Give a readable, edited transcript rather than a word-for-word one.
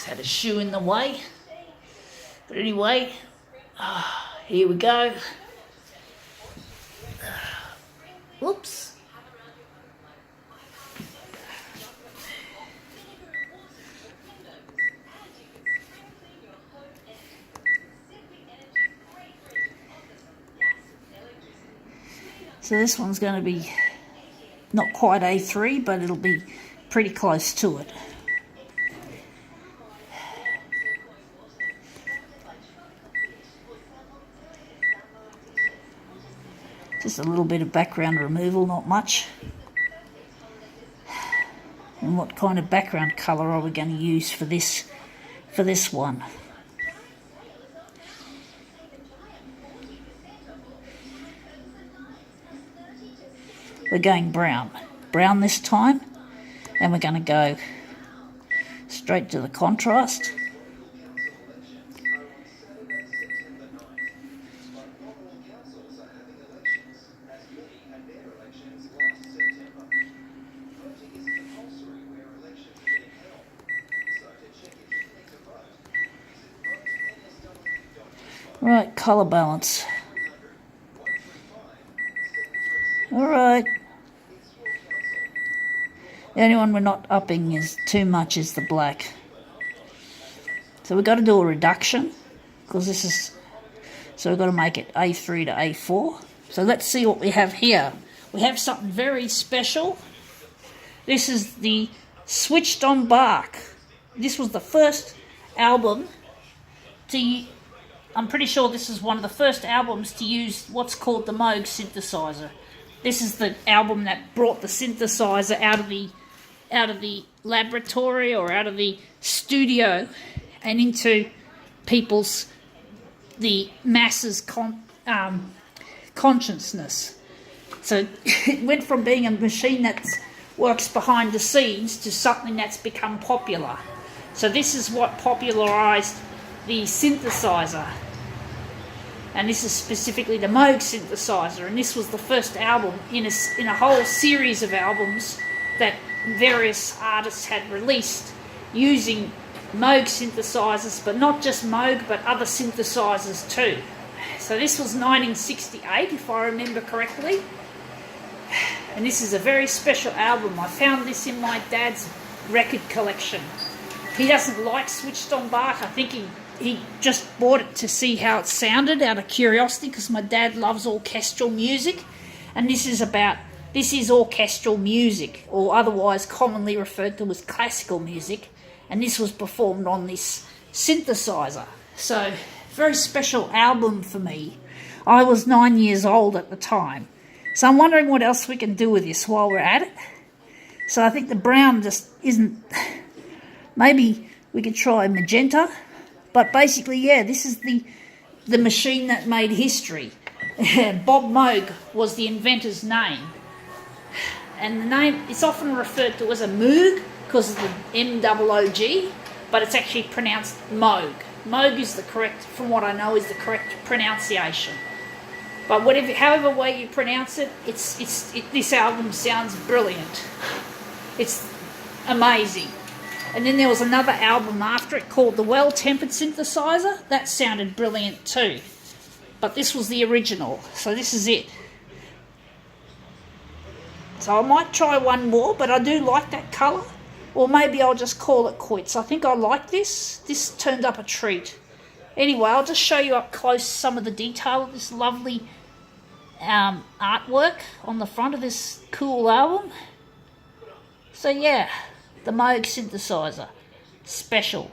had a shoe in the way. But anyway, here we go. Whoops. So this one's going to be not quite A3, but it'll be pretty close to it. Just a little bit of background removal, not much. And what kind of background colour are we going to use for this one? We're going brown. Brown this time, and we're going to go straight to the contrast. Right, colour balance. Alright. The only one we're not upping is too much is the black. So we've got to do a reduction because this is, so we've got to make it A3 to A4. So let's see what we have here. We have something very special. This is the Switched on Bach. This was the first album to, I'm pretty sure this is one of the first albums to use what's called the Moog synthesizer. This is the album that brought the synthesizer out of the laboratory or out of the studio and into the masses' consciousness. So it went from being a machine that works behind the scenes to something that's become popular. So this is what popularized the synthesizer. And this is specifically the Moog synthesizer, and this was the first album in a whole series of albums that various artists had released using Moog synthesizers, but not just Moog, but other synthesizers too. So this was 1968, if I remember correctly, and this is a very special album. I found this in my dad's record collection. He doesn't like Switched on Bach. I think he just bought it to see how it sounded out of curiosity, because my dad loves orchestral music, and this is orchestral music, or otherwise commonly referred to as classical music, and this was performed on this synthesizer. So very special album for me. I was 9 years old at the time, so I'm wondering what else we can do with this while we're at it. So I think the brown just isn't, maybe we could try magenta. But basically, yeah, this is the machine that made history. Bob Moog was the inventor's name. And the name, it's often referred to as a Moog because of the M-O-O-G, but it's actually pronounced Moog. Moog is the correct, from what I know, is the correct pronunciation. But however way you pronounce it, this album sounds brilliant. It's amazing. And then there was another album after it called the Well-Tempered Synthesizer. That sounded brilliant too. But this was the original. So this is it. So I might try one more, but I do like that colour. Or maybe I'll just call it quits. I think I like this. This turned up a treat. Anyway, I'll just show you up close some of the detail of this lovely artwork on the front of this cool album. So yeah. The Moog synthesizer. Special.